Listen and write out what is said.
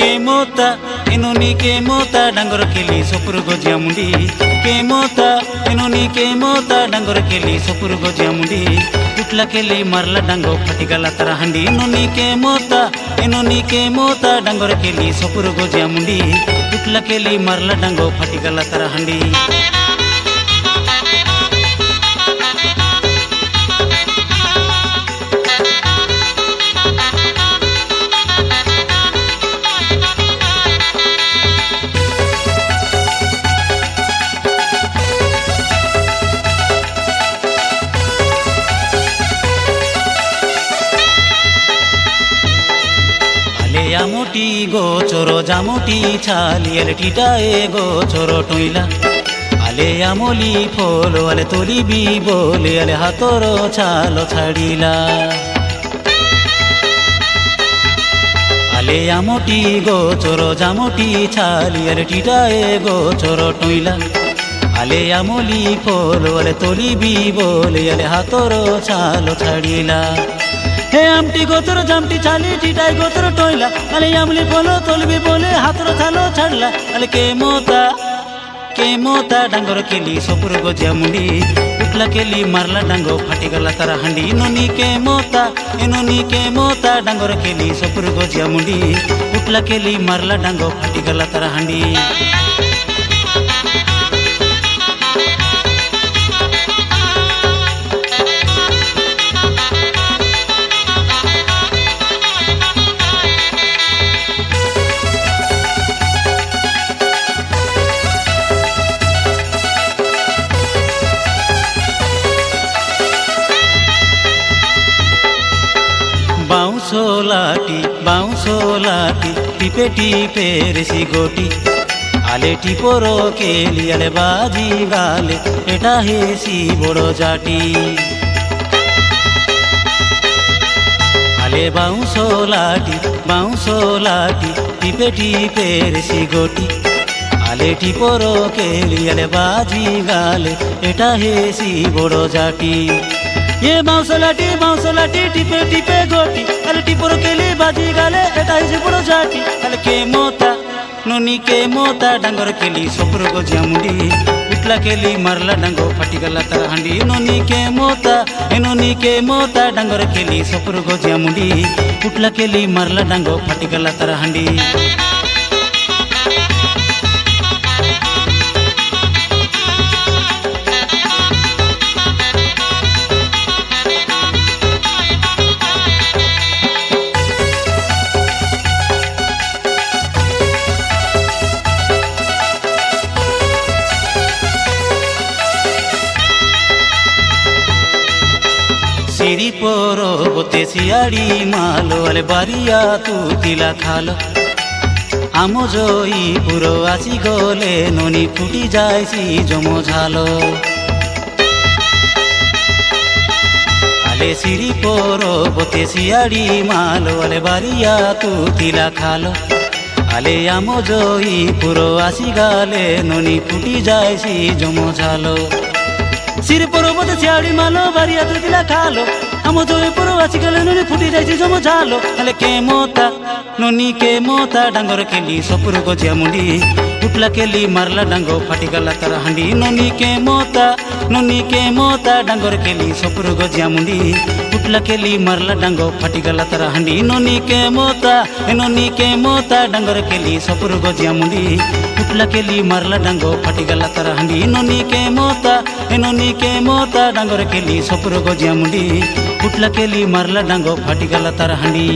के मोता एनोनी के मोता डांगर केली सपुर गजिया मुंडी के मोता एनोनी के मोता डांगर केली सपुर गजिया मुंडी उठला केली मारला डांगो फटिगला तारा हांडी एनोनी के मोता एनोनी के मोता डांगर केली सपुर गजिया मुंडी उठला केली मारला डांगो फटिगला तारा हांडी मोटी गोचरो जामोटी छालियल टीटाए गोचरो टोइला आले आमोली फोलो आले तोली भी बोले आले हातोरो छालो छाड़ीला आले आमोटी गोचरो जामोटी छालियल टीटाए गोचरो टोइला आले आमोली फोलो आले तोली भी बोले आले हातोरो छालो छाड़ीला हे आमटी गोतरो जामटी छाली टीटाई गोतरो टोइला अले आमली बोलो तोलबी बोले हातरो छालो छाड़ला अले के मोता डांगर केली सपुर गजिया मुंडी उठला केली मारला डांगो फाटिगला तारा हांडी एनोनी के मोता डांगर केली सपुर गजिया मुंडी उठला केली मारला डांगो फाटिगला तारा हांडी बाउंसो लाटी टिपे टिपे रेसी गोटी आले टिपोरो केली आले बाजी गाले एटा हेसी बड़ो जाटी आले बाउंसो लाटी टिपे टिपे रेसी गोटी आले टिपोरो केली आले बाजी गाले एटा हेसी बड़ो जाटी ये बाउंसो लाटी टिपे टिपे गोटी अरे टिपोरो केली बाजी गाले एटा हिसी बड़ो जाटी अरे के मोता नोनी के मोता डांगर केली सपुर गजिया मुंडी उठला केली मारला डांगो फाटिगला तारा हांडी एनोनी के मोता डांगर केली सपुर गजिया मुंडी उठला केली मारला डांगो फाटिगला तारा हांडी सिरी पोरो बोते सियाड़ी मालो अले बारिया तू तिला खालो आमो जोई पुरो आसी गोले नोनी फुटी जायसी जमो झालो आले सिरी पोरो बोते सियाड़ी मालो अले बारिया तू तिला खालो आले आमो जोई पुरो आसी गाले नोनी फुटी जायसी जमो झालो सिर पर्वत सियाड़ी मालो बारिया तू तिला खालो आमो जोई पुरो आसी गाले नोनी फुटी जायसी जमो झालो अले के मोता नोनी के मोता डांगर केली सपुर गजिया मुंडी उठला केली मारला डांगो फाटिगला तारा हांडी नोनी के मोता डांगर केली सपुर गजिया मुंडी उठला केली मारला डांगो फाटिगला तारा हांडी एनोनी के मोता डांगर केली सपुर गजिया मुंडी उठला केली मारला डांगो फाटिगला तारा हांडी एनोनी के मोता डांगर केली सपुर गजिया मुंडी उठला केली मारला डांगो फाटिगला तारा हांडी।